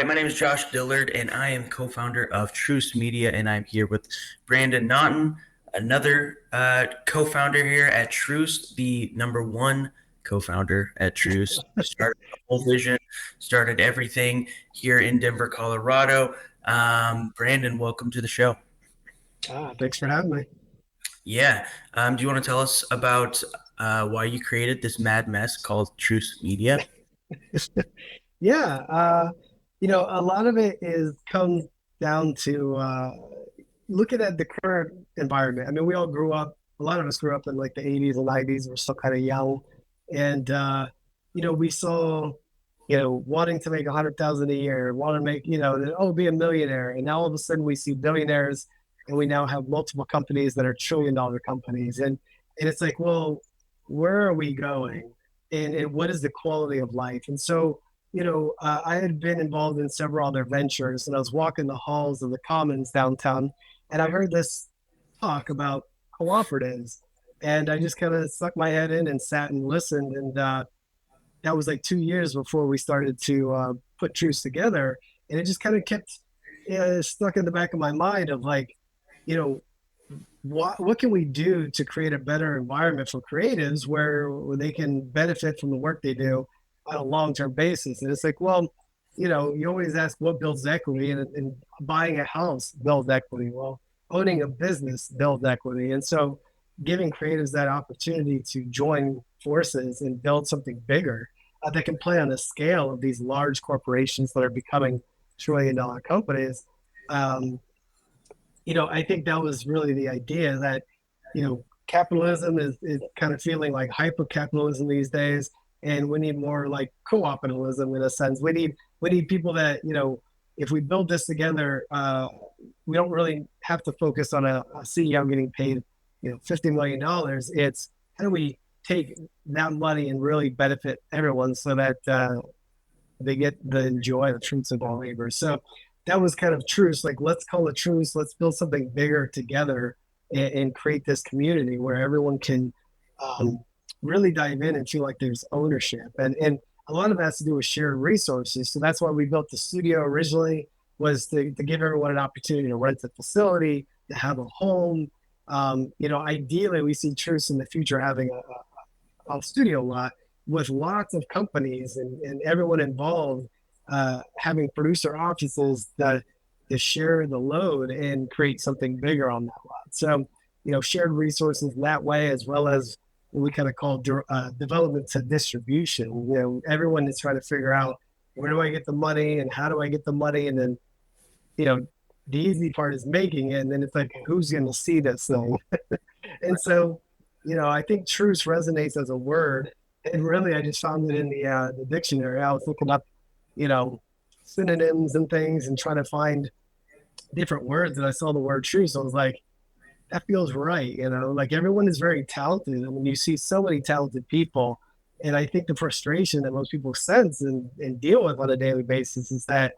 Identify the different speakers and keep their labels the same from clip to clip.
Speaker 1: my name is Josh Dillard, and I am co-founder of Truce Media, and I'm here with Brandon Naughton, another co-founder here at Truce, the number one co-founder at Truce. Started the whole vision, started everything here in Denver, Colorado. Brandon, welcome to the show.
Speaker 2: Thanks for having me.
Speaker 1: Yeah. Do you want to tell us about why you created this mad mess called Truce Media?
Speaker 2: Yeah, a lot of it is comes down to looking at the current environment. I mean, we all grew up. A lot of us grew up in like the '80s and '90s. We're still kind of young, and we saw, wanting to make 100,000 a year, want to make, be a millionaire, and now all of a sudden we see billionaires, and we now have multiple companies that are trillion-dollar companies, and it's like, well, where are we going? And what is the quality of life? And so, I had been involved in several other ventures, and I was walking the halls of the Commons downtown, and I heard this talk about cooperatives, and I just kind of stuck my head in and sat and listened, and that was like 2 years before we started to put Truce together, and it just kind of kept stuck in the back of my mind of like, you know, what can we do to create a better environment for creatives where they can benefit from the work they do on a long-term basis? And it's like, well, you always ask what builds equity, and buying a house builds equity. Well, owning a business builds equity. And so giving creatives that opportunity to join forces and build something bigger that can play on the scale of these large corporations that are becoming trillion-dollar companies. Um, I think that was really the idea that, capitalism is kind of feeling like hyper capitalism these days. And we need more like co-opitalism in a sense. We need people that, if we build this together, we don't really have to focus on a CEO getting paid, $50 million. It's how do we take that money and really benefit everyone so that they get the joy, the fruits of their labor. So that was kind of Truce. Like, let's call it Truce. Let's build something bigger together, and create this community where everyone can um, really dive in and feel like there's ownership. And a lot of that has to do with shared resources. So that's why we built the studio originally, was to give everyone an opportunity to rent a facility, to have a home. Ideally, we see Truce in the future having a studio lot with lots of companies and everyone involved, having producer offices to share the load and create something bigger on that lot. So, shared resources that way, as well as what we kind of call development to distribution. Everyone is trying to figure out, where do I get the money and how do I get the money? And then, you know, the easy part is making it. And then it's like, who's going to see this thing? And so, I think truce resonates as a word. And really, I just found it in the dictionary. I was looking up, you know, synonyms and things and trying to find different words. And I saw the word truce. I was like, that feels right. Like everyone is very talented. And when you see so many talented people, and I think the frustration that most people sense and deal with on a daily basis is that,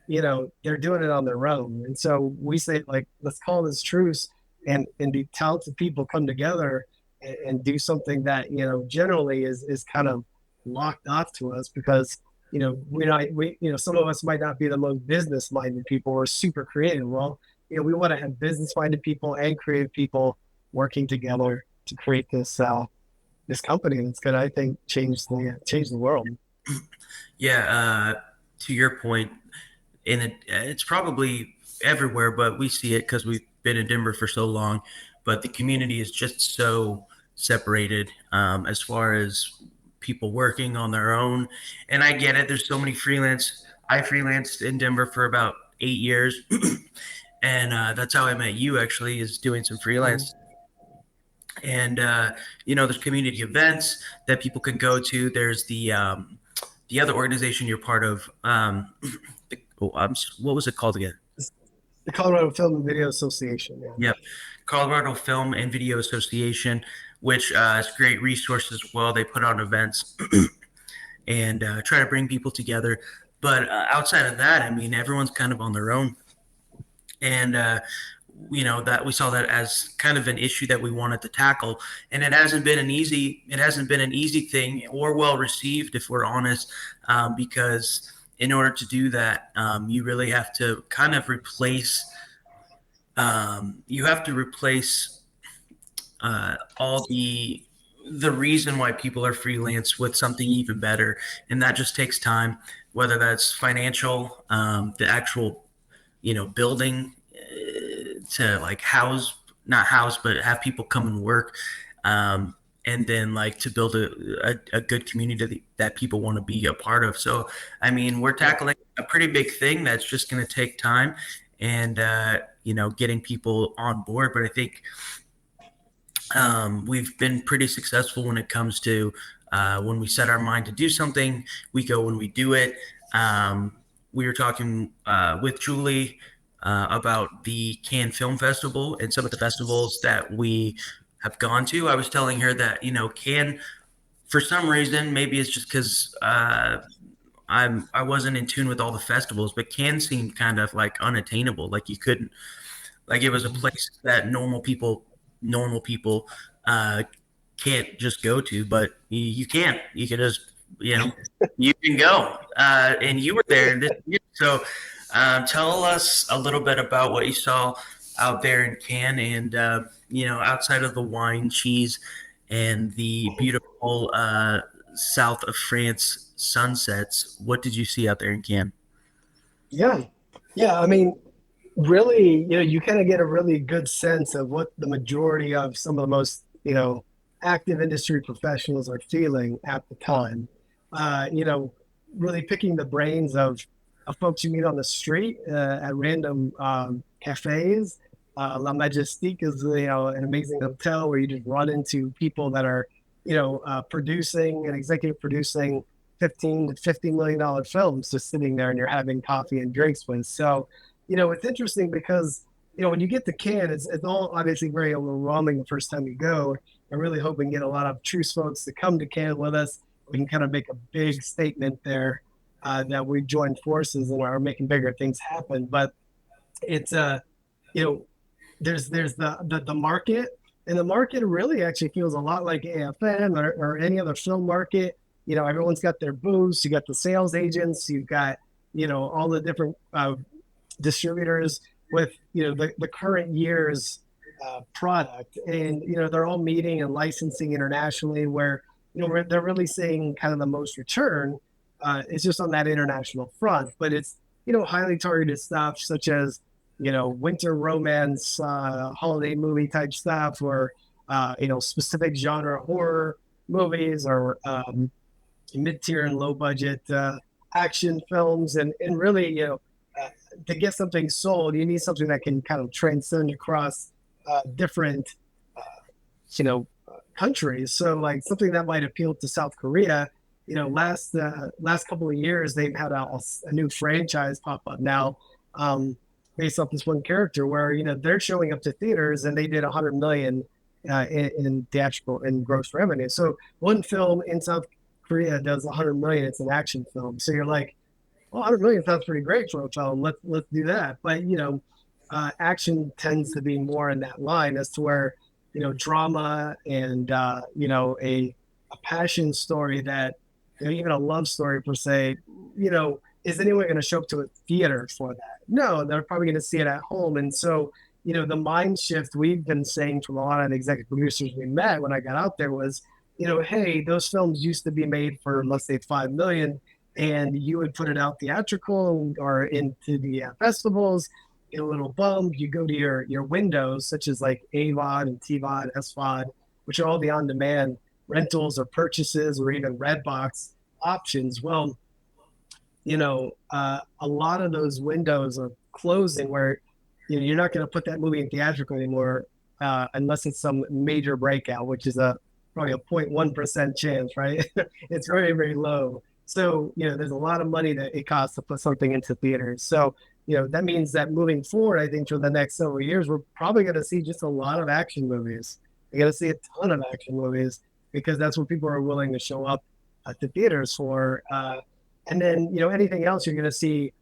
Speaker 2: they're doing it on their own. And so we say, like, let's call this truce, and the talented people come together and do something that, generally is kind of locked off to us because, some of us might not be the most business minded people or super creative. Well, we want to have business minded people and creative people working together to create this company that's going to, I think, change the world.
Speaker 1: Yeah, to your point, and it's probably everywhere, but we see it because we've been in Denver for so long. But the community is just so separated as far as people working on their own. And I get it. There's so many freelance. I freelanced in Denver for about 8 years, and that's how I met you. Actually, is doing some
Speaker 2: Mhm.
Speaker 1: freelance. And there's community events that people can go to. There's the other organization you're part of. What was it called again?
Speaker 2: The Colorado Film and Video Association. Yeah.
Speaker 1: Yep, Colorado Film and Video Association, which is great resources as well. They put on events and try to bring people together. But outside of that, I mean, everyone's kind of on their own, and that we saw that as kind of an issue that we wanted to tackle, and it hasn't been an easy thing or well received, if we're honest, because in order to do that, you really have to kind of replace. You have to replace all the reason why people are freelance with something even better, and that just takes time. Whether that's financial, the actual building to like house, not house, but have people come and work. Um, and then like to build a good community that people want to be a part of. So, I mean, we're
Speaker 2: Yeah.
Speaker 1: tackling a pretty big thing that's just going to take time and, getting people on board. But I think we've been pretty successful when it comes to when we set our mind to do something, we go when we do it. We were talking with Julie about the Cannes Film Festival and some of the festivals that we have gone to. I was telling her that, Cannes, for some reason, maybe it's just because I wasn't in tune with all the festivals, but Cannes seemed kind of like unattainable. Like you couldn't, like it was a place that normal people uh, can't just go to, but you can't. You can just, you can go. And you were there this year. So tell us a little bit about what you saw out there in Cannes and, outside of the wine, cheese, and the beautiful south of France sunsets. What did you see out there in Cannes?
Speaker 2: Yeah. Yeah. I mean, really, you kind of get a really good sense of what the majority of some of the most, active industry professionals are feeling at the time. Really picking the brains of folks you meet on the street at random cafes. La Majestique is, an amazing hotel where you just run into people that are, producing and executive producing 15 to $50 million films just sitting there and you're having coffee and drinks with. So, it's interesting because, when you get to Cannes, it's all obviously very overwhelming the first time you go. I really hope we can get a lot of Truce folks to come to Cannes with us. We can kind of make a big statement there that we joined forces and are making bigger things happen. But it's you know, there's the market, and the market really actually feels a lot like AFN or any other film market. Everyone's got their booths. You got the sales agents. You've got all the different distributors with the current year's product, and they're all meeting and licensing internationally. Where they're really seeing kind of the most return. It's just on that international front, but it's highly targeted stuff such as winter romance, holiday movie type stuff, or specific genre horror movies, or mid-tier and low budget action films, and really to get something sold, you need something that can kind of transcend across different uh, countries. So like something that might appeal to South Korea. Last couple of years they've had a new franchise pop up now, based off this one character where they're showing up to theaters and they did 100 million in theatrical and gross revenue. So one film in South Korea does 100 million. It's an action film. So you're like, well, 100 million sounds pretty great for a film. Let's do that. But action tends to be more in that line as to where drama and a passion story that even a love story per se, is anyone going to show up to a theater for that? No, they're probably going to see it at home. And so the mind shift we've been saying from a lot of the executive producers we met when I got out there was, hey, those films used to be made for, let's say, 5 million, and you would put it out theatrical or into the festivals, get a little bump. You go to your windows, such as like AVOD and TVOD, SVOD, which are all the on demand rentals or purchases or even Redbox options. Well, a lot of those windows are closing where you're not going to put that movie in theatrical anymore unless it's some major breakout, which is probably a 0.1% chance, right? It's very, very low. So, there's a lot of money that it costs to put something into theaters. So, that means that moving forward, I think for the next several years, we're probably going to see just a lot of action movies. You're going to see a ton of action movies because that's what people are willing to show up at the theaters for. And then, anything else you're going to see,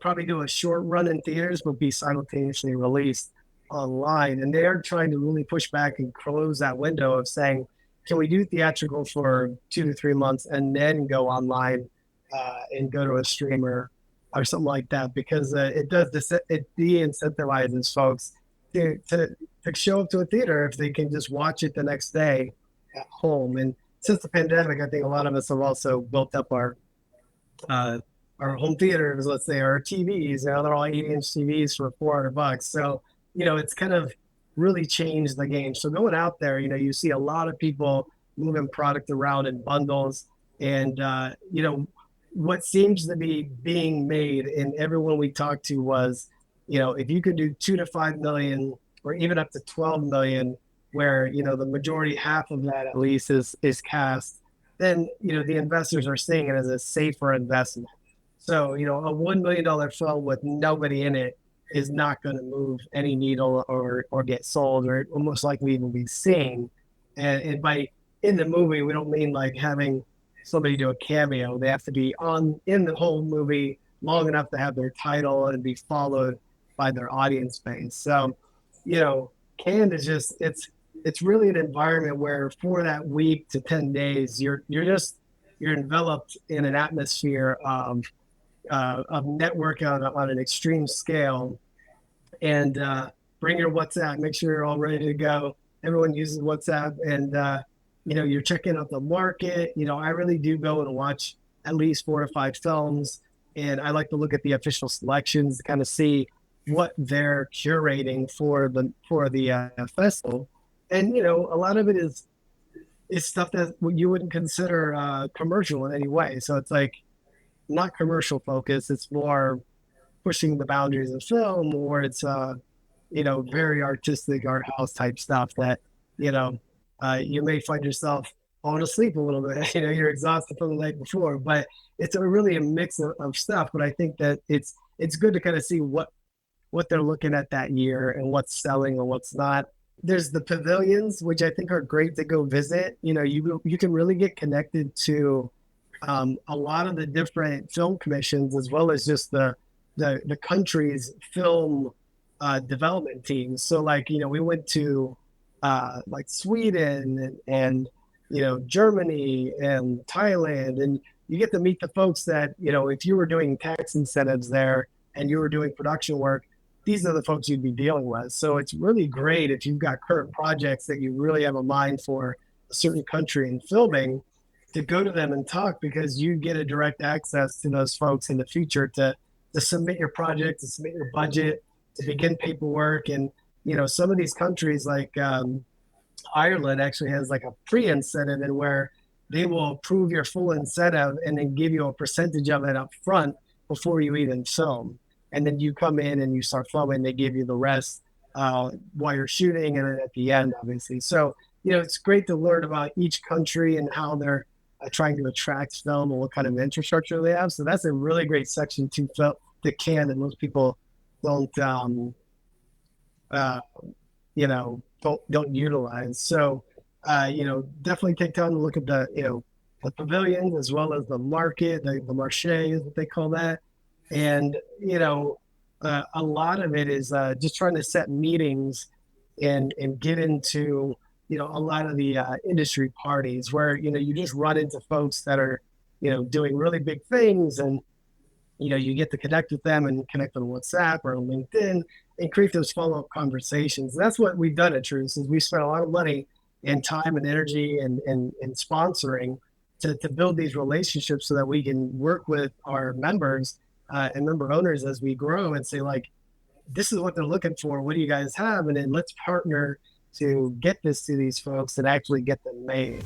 Speaker 2: probably do a short run in theaters, but be simultaneously released online. And they are trying to really push back and close that window of saying, can we do theatrical for 2 to 3 months and then go online and go to a streamer or something like that, because it does this, it de-incentivizes folks to, to to show up to a theater if they can just watch it the next day at home. And since the pandemic, I think a lot of us have also built up uh, our home theaters, let's say, our TVs. Now they're all 8-inch TVs for $400. So, it's kind of really changed the game. So going out there, you see a lot of people moving product around in bundles. And, what seems to be being made, and everyone we talked to was, if you could do 2 to 5 million or even up to 12 million, where, the majority, half of that at least is cast, then the investors are seeing it as a safer investment. So a $1 million film with nobody in it is not going to move any needle or get sold or most likely even be seen. And by in the movie, we don't mean like having somebody do a cameo. They have to be on in the whole movie long enough to have their title and be followed by their audience base. So, Cannes is just it's really an environment where for that week to 10 days, you're enveloped in an atmosphere of network on an extreme scale. And bring your WhatsApp, make sure you're all ready to go. Everyone uses WhatsApp, and you're checking out the market. I really do go and watch at least 4 to 5 films, and I like to look at the official selections to kind of see what they're curating for the festival. And a lot of it is stuff that you wouldn't consider commercial in any way. So it's like not commercial focused. It's more pushing the boundaries of film, or it's very artistic art house type stuff that you know you may find yourself falling asleep a little bit. You're exhausted from the night before, but it's really a mix of stuff. But I think that it's good to kind of see what they're looking at that year and what's selling and what's not. There's the pavilions, which I think are great to go visit. You can really get connected to a lot of the different film commissions, as well as just the country's film development teams. So, like, we went to like Sweden and Germany and Thailand, and you get to meet the folks that if you were doing tax incentives there and you were doing production work, these are the folks you'd be dealing with. So it's really great if you've got current projects that you really have a mind for a certain country and filming, to go to them and talk, because you get a direct access to those folks in the future to submit your project, to submit your budget, to begin paperwork. And some of these countries like Ireland actually has like a pre-incentive, and where they will approve your full incentive and then give you a percentage of it up front before you even film. And then you come in and you start filming, they give you the rest while you're shooting, and then at the end, obviously. So it's great to learn about each country and how they're trying to attract film and what kind of infrastructure they have. So that's a really great section to Cannes that most people don't uh, don't utilize. So definitely take time to look at the pavilions, as well as the market, the marche is what they call that. And a lot of it is just trying to set meetings and get into a lot of the industry parties, where you just run into folks that are doing really big things, and you get to connect with them and connect on WhatsApp or LinkedIn and create those follow-up conversations. And that's what we've done at Truce, is we spent a lot of money and time and energy and sponsoring to build these relationships, so that we can work with our members and member owners as we grow, and say, like, this is what they're looking for. What do you guys have? And then let's partner to get this to these folks and actually get them made.